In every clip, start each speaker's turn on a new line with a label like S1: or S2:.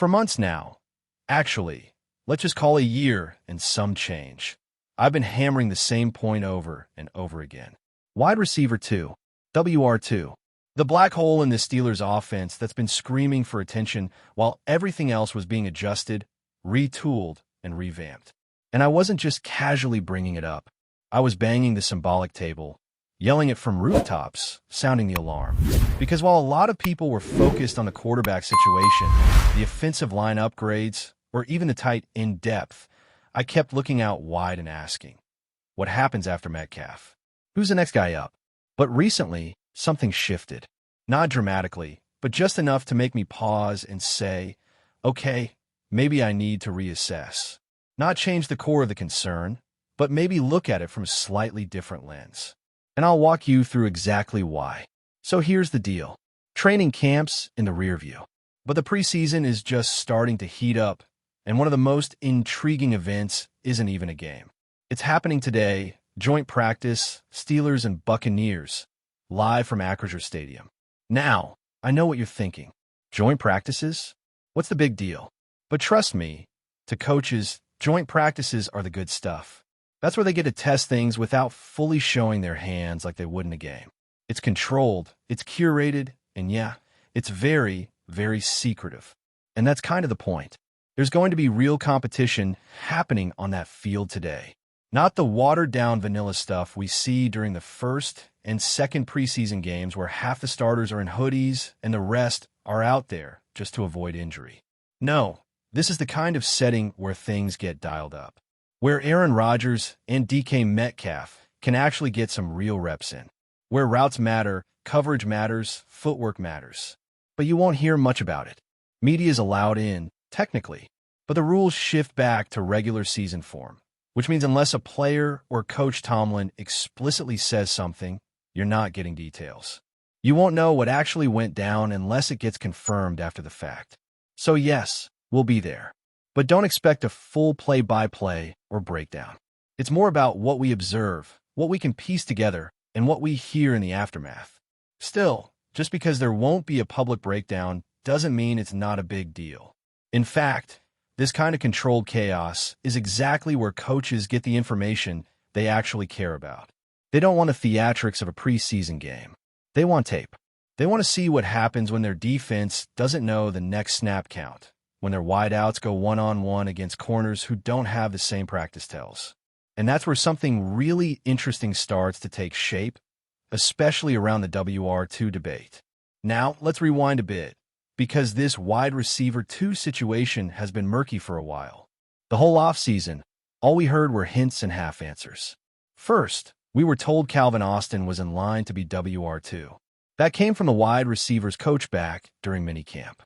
S1: For months now. Actually, let's just call a year and some change. I've been hammering the same point over and over again. Wide receiver 2, WR2. The black hole in the Steelers' offense that's been screaming for attention while everything else was being adjusted, retooled, and revamped. And I wasn't just casually bringing it up. I was banging the symbolic table, yelling it from rooftops, sounding the alarm. Because while a lot of people were focused on the quarterback situation, the offensive line upgrades, or even the tight end depth, I kept looking out wide and asking, what happens after Metcalf? Who's the next guy up? But recently, something shifted. Not dramatically, but just enough to make me pause and say, okay, maybe I need to reassess. Not change the core of the concern, but maybe look at it from a slightly different lens. And I'll walk you through exactly why. So here's the deal. Training camp's in the rear view. But the preseason is just starting to heat up, and one of the most intriguing events isn't even a game. It's happening today, joint practice, Steelers and Buccaneers, live from Acrisure Stadium. Now, I know what you're thinking. Joint practices? What's the big deal? But trust me, to coaches, joint practices are the good stuff. That's where they get to test things without fully showing their hands like they would in a game. It's controlled, it's curated, and yeah, it's very, very secretive. And that's kind of the point. There's going to be real competition happening on that field today. Not the watered-down vanilla stuff we see during the first and second preseason games where half the starters are in hoodies and the rest are out there just to avoid injury. No, this is the kind of setting where things get dialed up, where Aaron Rodgers and DK Metcalf can actually get some real reps in, where routes matter, coverage matters, footwork matters. But you won't hear much about it. Media is allowed in, technically, but the rules shift back to regular season form, which means unless a player or Coach Tomlin explicitly says something, you're not getting details. You won't know what actually went down unless it gets confirmed after the fact. So yes, we'll be there. But don't expect a full play-by-play or breakdown. It's more about what we observe, what we can piece together, and what we hear in the aftermath. Still, just because there won't be a public breakdown doesn't mean it's not a big deal. In fact, this kind of controlled chaos is exactly where coaches get the information they actually care about. They don't want the theatrics of a preseason game. They want tape. They want to see what happens when their defense doesn't know the next snap count, when their wideouts go one-on-one against corners who don't have the same practice tells. And that's where something really interesting starts to take shape, especially around the WR2 debate. Now, let's rewind a bit, because this wide receiver 2 situation has been murky for a while. The whole offseason, all we heard were hints and half answers. First, we were told Calvin Austin was in line to be WR2. That came from the wide receivers coach back during minicamp.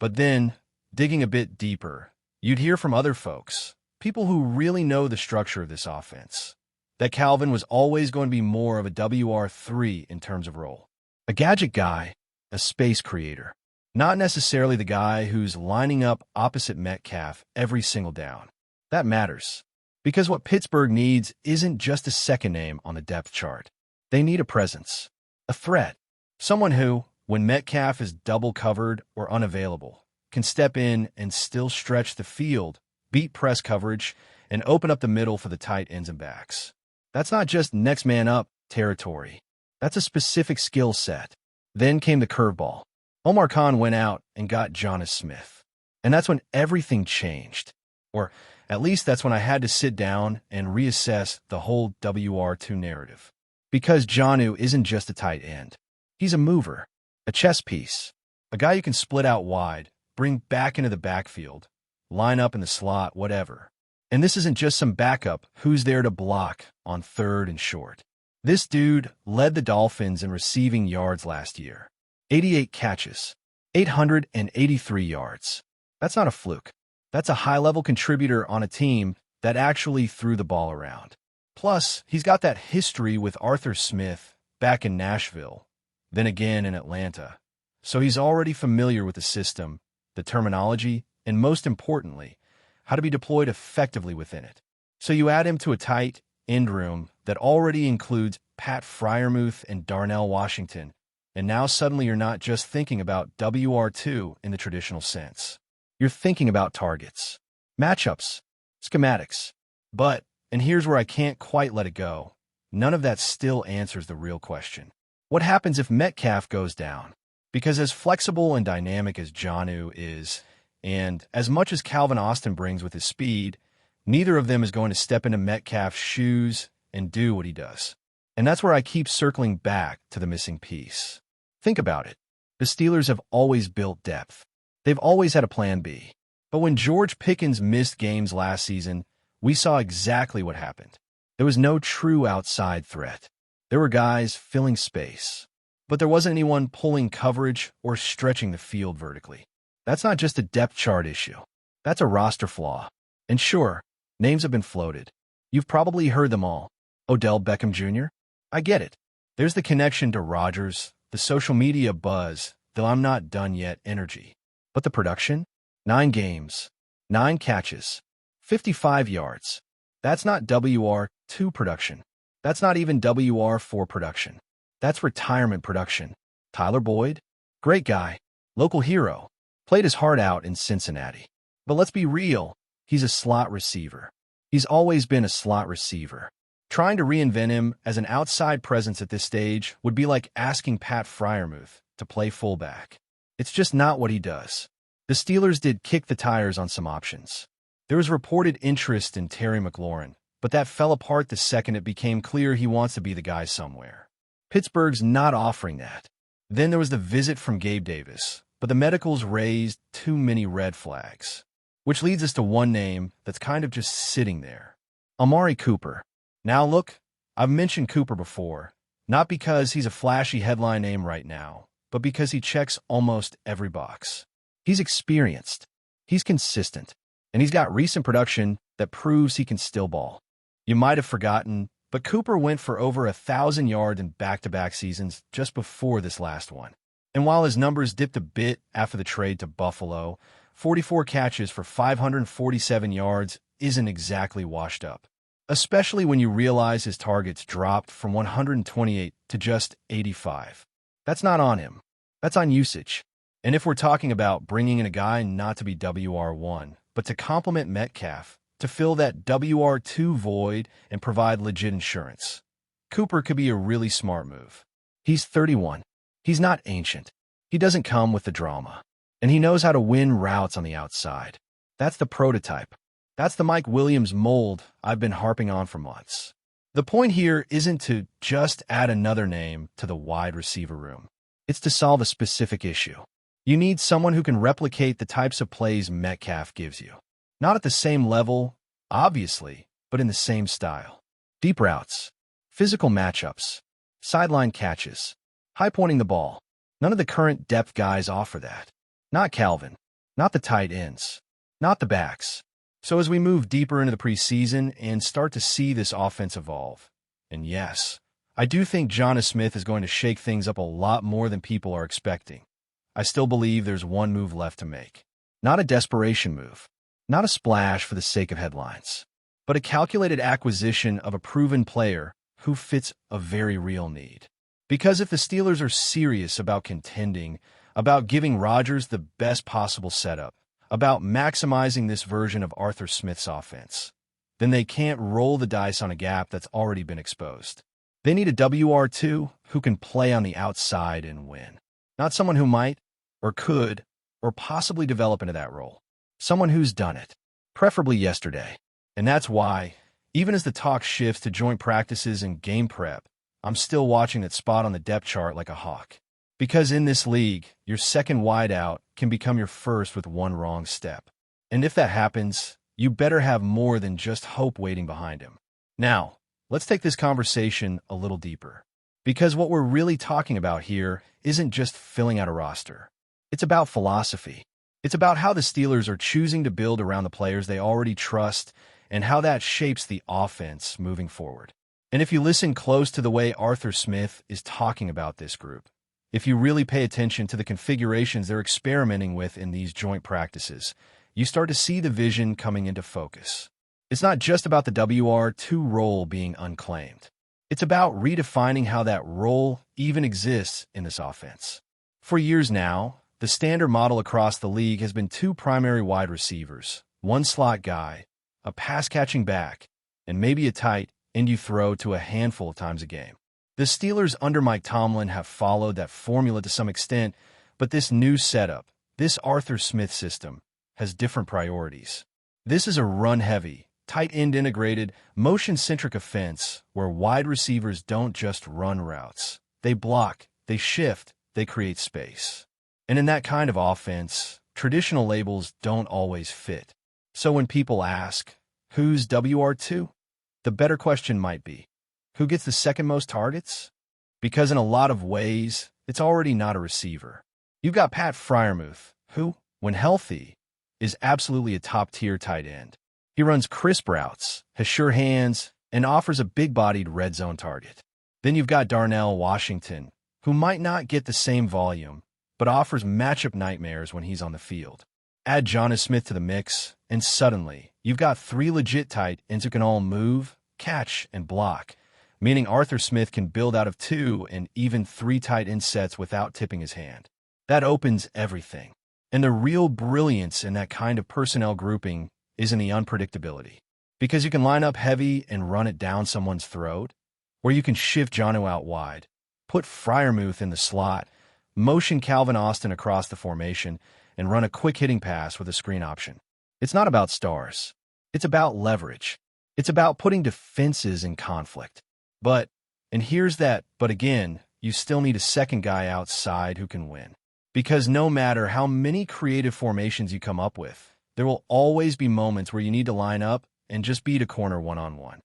S1: But then, digging a bit deeper, you'd hear from other folks, people who really know the structure of this offense, that Calvin was always going to be more of a WR3 in terms of role. A gadget guy, a space creator. Not necessarily the guy who's lining up opposite Metcalf every single down. That matters. Because what Pittsburgh needs isn't just a second name on the depth chart. They need a presence, a threat. Someone who, when Metcalf is double covered or unavailable, can step in and still stretch the field, beat press coverage, and open up the middle for the tight ends and backs. That's not just next man up territory. That's a specific skill set. Then came the curveball. Omar Khan went out and got Jonas Smith. And that's when everything changed. Or at least that's when I had to sit down and reassess the whole WR2 narrative. Because Jonnu isn't just a tight end. He's a mover, a chess piece, a guy you can split out wide, bring back into the backfield, line up in the slot, whatever. And this isn't just some backup who's there to block on third and short. This dude led the Dolphins in receiving yards last year. 88 catches, 883 yards. That's not a fluke. That's a high-level contributor on a team that actually threw the ball around. Plus, he's got that history with Arthur Smith back in Nashville, then again in Atlanta. So he's already familiar with the system, the terminology, and most importantly, how to be deployed effectively within it. So you add him to a tight end room that already includes Pat Freiermuth and Darnell Washington, and now suddenly you're not just thinking about WR2 in the traditional sense. You're thinking about targets, matchups, schematics. But, and here's where I can't quite let it go, none of that still answers the real question. What happens if Metcalf goes down? Because as flexible and dynamic as Jonnu is, and as much as Calvin Austin brings with his speed, neither of them is going to step into Metcalf's shoes and do what he does. And that's where I keep circling back to the missing piece. Think about it. The Steelers have always built depth. They've always had a plan B. But when George Pickens missed games last season, we saw exactly what happened. There was no true outside threat. There were guys filling space. But there wasn't anyone pulling coverage or stretching the field vertically. That's not just a depth chart issue. That's a roster flaw. And sure, names have been floated. You've probably heard them all. Odell Beckham Jr.? I get it. There's the connection to Rodgers, the social media buzz, the I'm not done yet energy. But the production? 9 games, 9 catches, 55 yards. That's not WR2 production. That's not even WR4 production. That's retirement production. Tyler Boyd? Great guy. Local hero. Played his heart out in Cincinnati. But let's be real. He's a slot receiver. He's always been a slot receiver. Trying to reinvent him as an outside presence at this stage would be like asking Pat Freiermuth to play fullback. It's just not what he does. The Steelers did kick the tires on some options. There was reported interest in Terry McLaurin, but that fell apart the second it became clear he wants to be the guy somewhere. Pittsburgh's not offering that. Then there was the visit from Gabe Davis, but the medicals raised too many red flags. Which leads us to one name that's kind of just sitting there. Amari Cooper. Now look, I've mentioned Cooper before, not because he's a flashy headline name right now, but because he checks almost every box. He's experienced, he's consistent, and he's got recent production that proves he can still ball. You might have forgotten, but Cooper went for over 1,000 yards in back-to-back seasons just before this last one. And while his numbers dipped a bit after the trade to Buffalo, 44 catches for 547 yards isn't exactly washed up, especially when you realize his targets dropped from 128 to just 85. That's not on him. That's on usage. And if we're talking about bringing in a guy not to be WR1, but to complement Metcalf, to fill that WR2 void and provide legit insurance, Cooper could be a really smart move. He's 31. He's not ancient. He doesn't come with the drama. And he knows how to win routes on the outside. That's the prototype. That's the Mike Williams mold I've been harping on for months. The point here isn't to just add another name to the wide receiver room. It's to solve a specific issue. You need someone who can replicate the types of plays Metcalf gives you. Not at the same level, obviously, but in the same style. Deep routes, physical matchups, sideline catches, high-pointing the ball. None of the current depth guys offer that. Not Calvin, not the tight ends, not the backs. So as we move deeper into the preseason and start to see this offense evolve, and yes, I do think Jonnu Smith is going to shake things up a lot more than people are expecting. I still believe there's one move left to make. Not a desperation move, not a splash for the sake of headlines, but a calculated acquisition of a proven player who fits a very real need. Because if the Steelers are serious about contending, about giving Rodgers the best possible setup, about maximizing this version of Arthur Smith's offense, then they can't roll the dice on a gap that's already been exposed. They need a WR2 who can play on the outside and win. Not someone who might, or could, or possibly develop into that role. Someone who's done it, preferably yesterday. And that's why, even as the talk shifts to joint practices and game prep, I'm still watching that spot on the depth chart like a hawk. Because in this league, your second wideout can become your first with one wrong step. And if that happens, you better have more than just hope waiting behind him. Now, let's take this conversation a little deeper. Because what we're really talking about here isn't just filling out a roster. It's about philosophy. It's about how the Steelers are choosing to build around the players they already trust and how that shapes the offense moving forward. And if you listen close to the way Arthur Smith is talking about this group, if you really pay attention to the configurations they're experimenting with in these joint practices, you start to see the vision coming into focus. It's not just about the WR2 role being unclaimed. It's about redefining how that role even exists in this offense. For years now, the The standard model across the league has been two primary wide receivers, one slot guy, a pass-catching back, and maybe a tight end you throw to a handful of times a game. The Steelers under Mike Tomlin have followed that formula to some extent, but this new setup, this Arthur Smith system, has different priorities. This is a run-heavy, tight-end integrated, motion-centric offense where wide receivers don't just run routes. They block, they shift, they create space. And in that kind of offense, traditional labels don't always fit. So when people ask, who's WR2? The better question might be, who gets the second most targets? Because in a lot of ways, it's already not a receiver. You've got Pat Freiermuth, who, when healthy, is absolutely a top-tier tight end. He runs crisp routes, has sure hands, and offers a big-bodied red zone target. Then you've got Darnell Washington, who might not get the same volume, but offers matchup nightmares when he's on the field. Add Jonas Smith to the mix, and suddenly, you've got three legit tight ends who can all move, catch, and block, meaning Arthur Smith can build out of 2 and even 3 tight end sets without tipping his hand. That opens everything. And the real brilliance in that kind of personnel grouping is in the unpredictability. Because you can line up heavy and run it down someone's throat, or you can shift Jonnu out wide, put Freiermuth in the slot, motion Calvin Austin across the formation, and run a quick-hitting pass with a screen option. It's not about stars. It's about leverage. It's about putting defenses in conflict. But, and here's that, but again, you still need a second guy outside who can win. Because no matter how many creative formations you come up with, there will always be moments where you need to line up and just beat a corner one-on-one.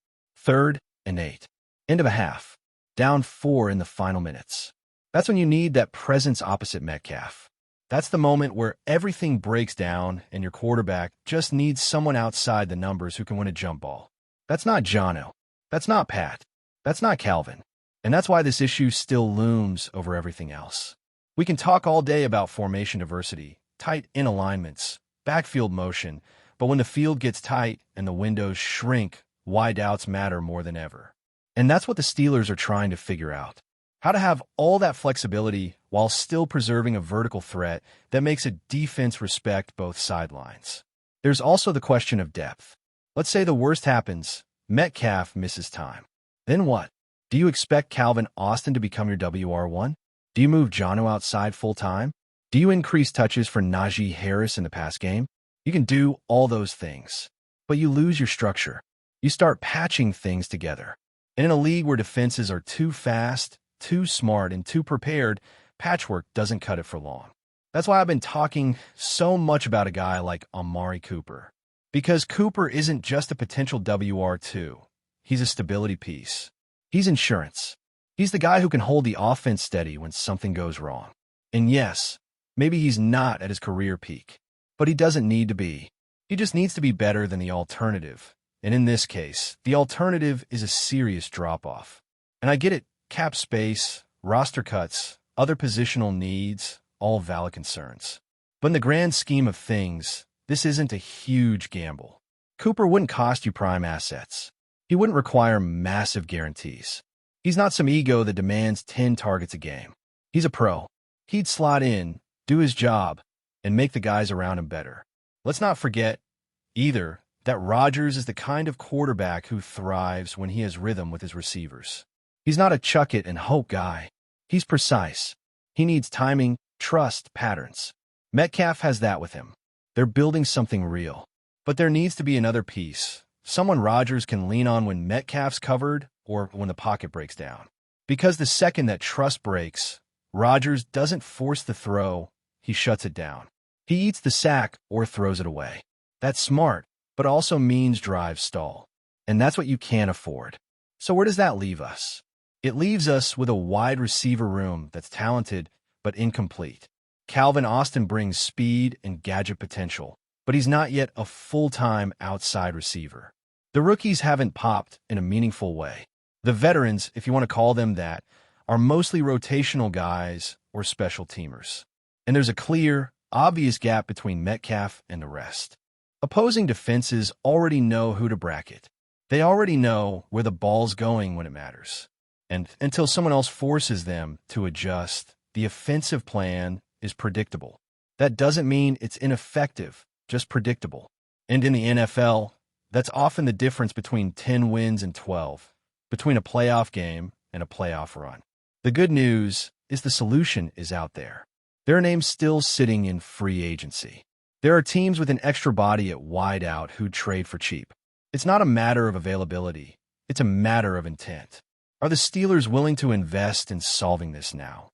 S1: 3rd and 8. End of a half. Down 4 in the final minutes. That's when you need that presence opposite Metcalf. That's the moment where everything breaks down and your quarterback just needs someone outside the numbers who can win a jump ball. That's not Jonnu. That's not Pat. That's not Calvin. And that's why this issue still looms over everything else. We can talk all day about formation diversity, tight end alignments, backfield motion, but when the field gets tight and the windows shrink, wide outs matter more than ever. And that's what the Steelers are trying to figure out. How to have all that flexibility while still preserving a vertical threat that makes a defense respect both sidelines. There's also the question of depth. Let's say the worst happens, Metcalf misses time. Then what? Do you expect Calvin Austin to become your WR1? Do you move Jonnu outside full-time? Do you increase touches for Najee Harris in the pass game? You can do all those things, but you lose your structure. You start patching things together. And in a league where defenses are too fast, too smart, and too prepared, patchwork doesn't cut it for long. That's why I've been talking so much about a guy like Amari Cooper. Because Cooper isn't just a potential WR2. He's a stability piece. He's insurance. He's the guy who can hold the offense steady when something goes wrong. And yes, maybe he's not at his career peak, but he doesn't need to be. He just needs to be better than the alternative. And in this case, the alternative is a serious drop-off. And I get it, cap space, roster cuts, other positional needs, all valid concerns. But in the grand scheme of things, this isn't a huge gamble. Cooper wouldn't cost you prime assets. He wouldn't require massive guarantees. He's not some ego that demands 10 targets a game. He's a pro. He'd slot in, do his job, and make the guys around him better. Let's not forget, either, that Rodgers is the kind of quarterback who thrives when he has rhythm with his receivers. He's not a chuck it and hope guy. He's precise. He needs timing, trust, patterns. Metcalf has that with him. They're building something real. But there needs to be another piece, someone Rodgers can lean on when Metcalf's covered or when the pocket breaks down. Because the second that trust breaks, Rodgers doesn't force the throw, he shuts it down. He eats the sack or throws it away. That's smart, but also means drives stall. And that's what you can't afford. So where does that leave us? It leaves us with a wide receiver room that's talented but incomplete. Calvin Austin brings speed and gadget potential, but he's not yet a full-time outside receiver. The rookies haven't popped in a meaningful way. The veterans, if you want to call them that, are mostly rotational guys or special teamers. And there's a clear, obvious gap between Metcalf and the rest. Opposing defenses already know who to bracket. They already know where the ball's going when it matters. And until someone else forces them to adjust, the offensive plan is predictable. That doesn't mean it's ineffective, just predictable. And in the NFL, that's often the difference between 10 wins and 12, between a playoff game and a playoff run. The good news is the solution is out there. There are names still sitting in free agency. There are teams with an extra body at wide out who'd trade for cheap. It's not a matter of availability. It's a matter of intent. Are the Steelers willing to invest in solving this now?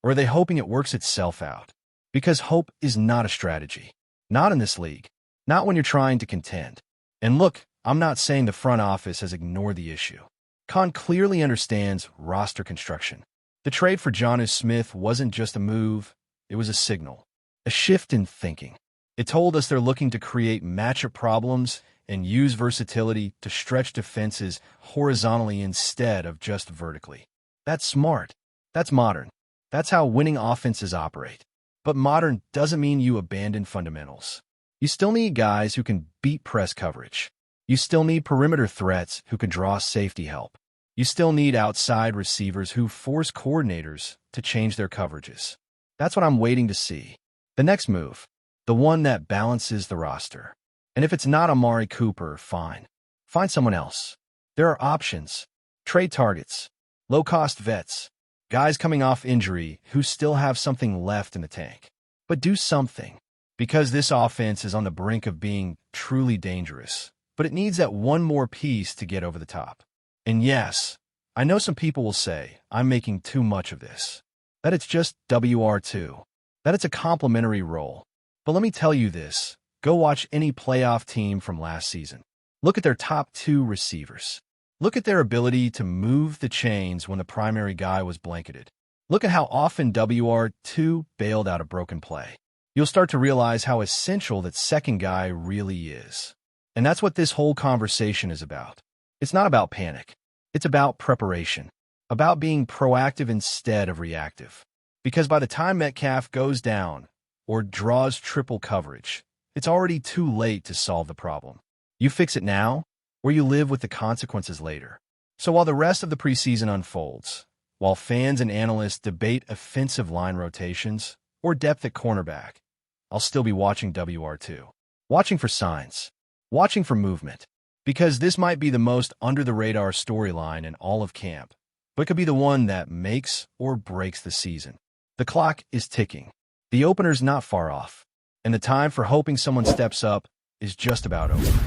S1: Or are they hoping it works itself out? Because hope is not a strategy. Not in this league. Not when you're trying to contend. And look, I'm not saying the front office has ignored the issue. Khan clearly understands roster construction. The trade for Jonnu Smith wasn't just a move, it was a signal. A shift in thinking. It told us they're looking to create matchup problems and use versatility to stretch defenses horizontally instead of just vertically. That's smart. That's modern. That's how winning offenses operate. But modern doesn't mean you abandon fundamentals. You still need guys who can beat press coverage. You still need perimeter threats who can draw safety help. You still need outside receivers who force coordinators to change their coverages. That's what I'm waiting to see. The next move. The one that balances the roster. And if it's not Amari Cooper, fine. Find someone else. There are options. Trade targets. Low-cost vets. Guys coming off injury who still have something left in the tank. But do something. Because this offense is on the brink of being truly dangerous. But it needs that one more piece to get over the top. And yes, I know some people will say I'm making too much of this. That it's just WR2. That it's a complimentary role. But let me tell you this. Go watch any playoff team from last season. Look at their top 2 receivers. Look at their ability to move the chains when the primary guy was blanketed. Look at how often WR2 bailed out a broken play. You'll start to realize how essential that second guy really is. And that's what this whole conversation is about. It's not about panic. It's about preparation. About being proactive instead of reactive. Because by the time Metcalf goes down or draws triple coverage, it's already too late to solve the problem. You fix it now, or you live with the consequences later. So while the rest of the preseason unfolds, while fans and analysts debate offensive line rotations or depth at cornerback, I'll still be watching WR2. Watching for signs. Watching for movement. Because this might be the most under-the-radar storyline in all of camp, but it could be the one that makes or breaks the season. The clock is ticking. The opener's not far off. And the time for hoping someone steps up is just about over.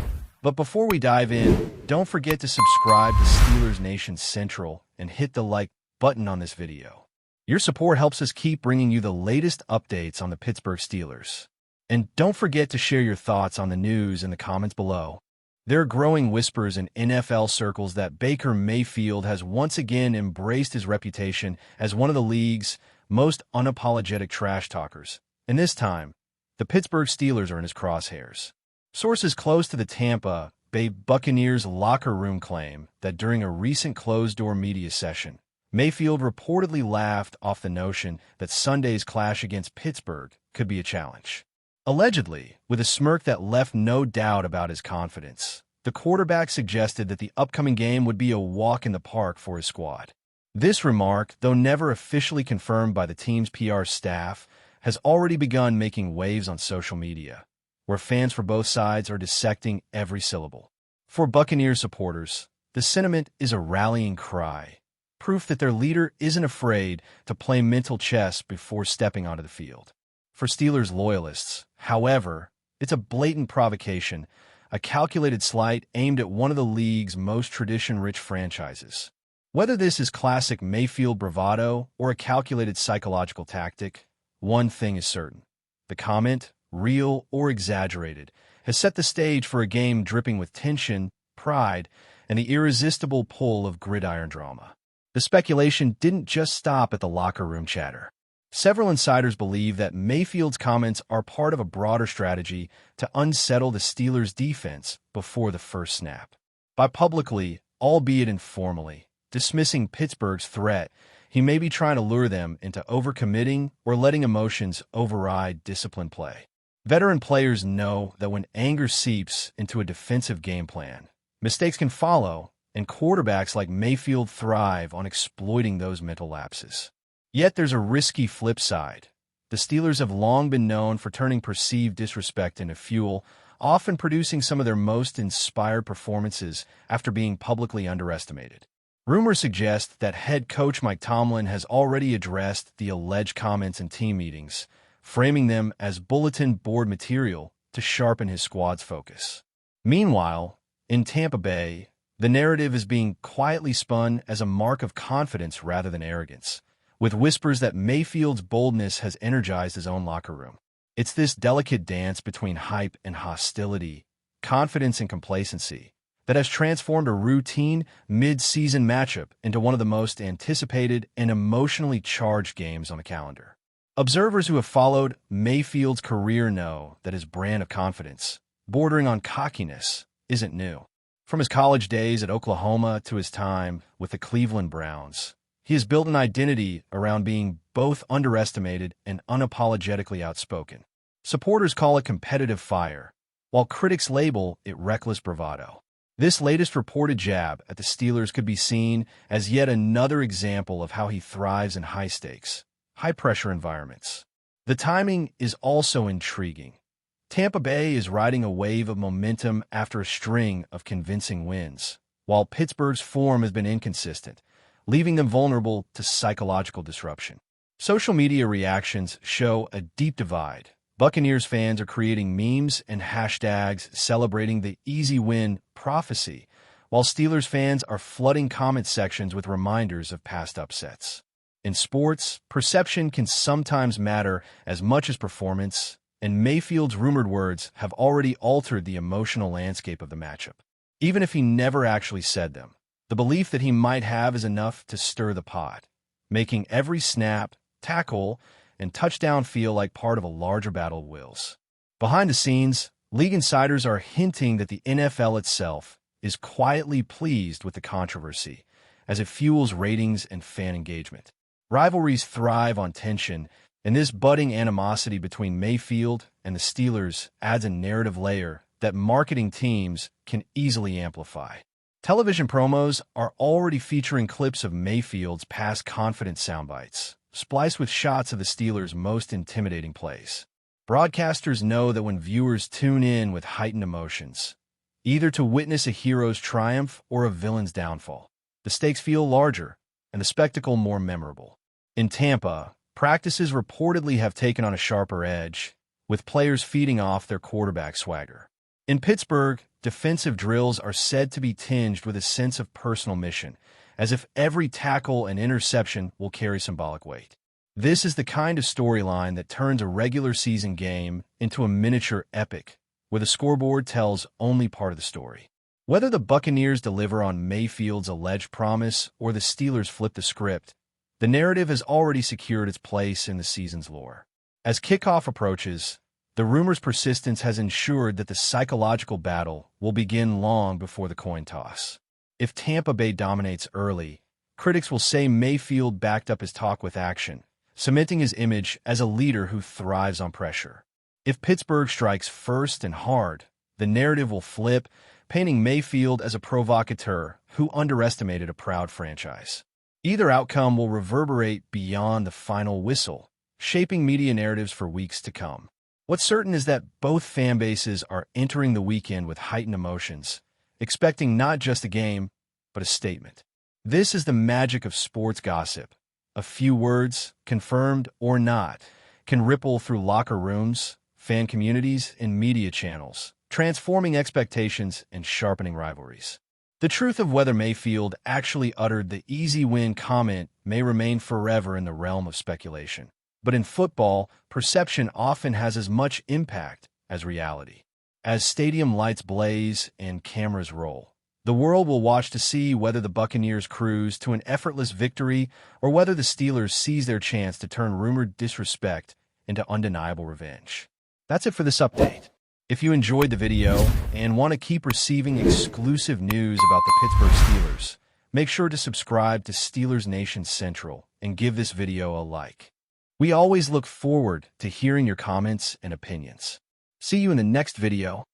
S1: But before we dive in, don't forget to subscribe to Steelers Nation Central and hit the like button on this video. Your support helps us keep bringing you the latest updates on the Pittsburgh Steelers. And don't forget to share your thoughts on the news in the comments below. There are growing whispers in NFL circles that Baker Mayfield has once again embraced his reputation as one of the league's most unapologetic trash talkers. And this time, the Pittsburgh Steelers are in his crosshairs. Sources close to the Tampa Bay Buccaneers locker room claim that during a recent closed-door media session, Mayfield reportedly laughed off the notion that Sunday's clash against Pittsburgh could be a challenge. Allegedly, with a smirk that left no doubt about his confidence, the quarterback suggested that the upcoming game would be a walk in the park for his squad. This remark, though never officially confirmed by the team's PR staff, has already begun making waves on social media, where fans for both sides are dissecting every syllable. For Buccaneers supporters, the sentiment is a rallying cry, proof that their leader isn't afraid to play mental chess before stepping onto the field. For Steelers loyalists, however, it's a blatant provocation, a calculated slight aimed at one of the league's most tradition-rich franchises. Whether this is classic Mayfield bravado or a calculated psychological tactic, one thing is certain. The comment, real or exaggerated, has set the stage for a game dripping with tension, pride, and the irresistible pull of gridiron drama. The speculation didn't just stop at the locker room chatter. Several insiders believe that Mayfield's comments are part of a broader strategy to unsettle the Steelers' defense before the first snap. By publicly, albeit informally, dismissing Pittsburgh's threat, he may be trying to lure them into overcommitting or letting emotions override disciplined play. Veteran players know that when anger seeps into a defensive game plan, mistakes can follow, and quarterbacks like Mayfield thrive on exploiting those mental lapses. Yet there's a risky flip side. The The Steelers have long been known for turning perceived disrespect into fuel, often producing some of their most inspired performances after being publicly underestimated. Rumors suggest that head coach Mike Tomlin has already addressed the alleged comments in team meetings, framing them as bulletin board material to sharpen his squad's focus. Meanwhile, in Tampa Bay, the narrative is being quietly spun as a mark of confidence rather than arrogance, with whispers that Mayfield's boldness has energized his own locker room. It's this delicate dance between hype and hostility, confidence and complacency, that has transformed a routine mid-season matchup into one of the most anticipated and emotionally charged games on the calendar. Observers who have followed Mayfield's career know that his brand of confidence, bordering on cockiness, isn't new. From his college days at Oklahoma to his time with the Cleveland Browns, he has built an identity around being both underestimated and unapologetically outspoken. Supporters call it competitive fire, while critics label it reckless bravado. This latest reported jab at the Steelers could be seen as yet another example of how he thrives in high-stakes, high-pressure environments. The timing is also intriguing. Tampa Bay is riding a wave of momentum after a string of convincing wins, while Pittsburgh's form has been inconsistent, leaving them vulnerable to psychological disruption. Social media reactions show a deep divide. Buccaneers fans are creating memes and hashtags celebrating the easy win prophecy, while Steelers fans are flooding comment sections with reminders of past upsets. In sports, perception can sometimes matter as much as performance, and Mayfield's rumored words have already altered the emotional landscape of the matchup. Even if he never actually said them, the belief that he might have is enough to stir the pot, making every snap, tackle, and touchdown feel like part of a larger battle of wills. Behind the scenes, league insiders are hinting that the NFL itself is quietly pleased with the controversy, as it fuels ratings and fan engagement. Rivalries thrive on tension, and this budding animosity between Mayfield and the Steelers adds a narrative layer that marketing teams can easily amplify. Television promos are already featuring clips of Mayfield's past confident soundbites, spliced with shots of the Steelers' most intimidating plays. Broadcasters know that when viewers tune in with heightened emotions, either to witness a hero's triumph or a villain's downfall, the stakes feel larger and the spectacle more memorable. In Tampa, practices reportedly have taken on a sharper edge, with players feeding off their quarterback swagger. In Pittsburgh, defensive drills are said to be tinged with a sense of personal mission, as if every tackle and interception will carry symbolic weight. This is the kind of storyline that turns a regular season game into a miniature epic, where the scoreboard tells only part of the story. Whether the Buccaneers deliver on Mayfield's alleged promise or the Steelers flip the script, the narrative has already secured its place in the season's lore. As kickoff approaches, the rumor's persistence has ensured that the psychological battle will begin long before the coin toss. If Tampa Bay dominates early, critics will say Mayfield backed up his talk with action, cementing his image as a leader who thrives on pressure. If Pittsburgh strikes first and hard, the narrative will flip, painting Mayfield as a provocateur who underestimated a proud franchise. Either outcome will reverberate beyond the final whistle, shaping media narratives for weeks to come. What's certain is that both fan bases are entering the weekend with heightened emotions, expecting not just a game, but a statement. This is the magic of sports gossip. A few words, confirmed or not, can ripple through locker rooms, fan communities, and media channels, transforming expectations and sharpening rivalries. The truth of whether Mayfield actually uttered the easy win comment may remain forever in the realm of speculation. But in football, perception often has as much impact as reality. As stadium lights blaze and cameras roll, the world will watch to see whether the Buccaneers cruise to an effortless victory or whether the Steelers seize their chance to turn rumored disrespect into undeniable revenge. That's it for this update. If you enjoyed the video and want to keep receiving exclusive news about the Pittsburgh Steelers, make sure to subscribe to Steelers Nation Central and give this video a like. We always look forward to hearing your comments and opinions. See you in the next video.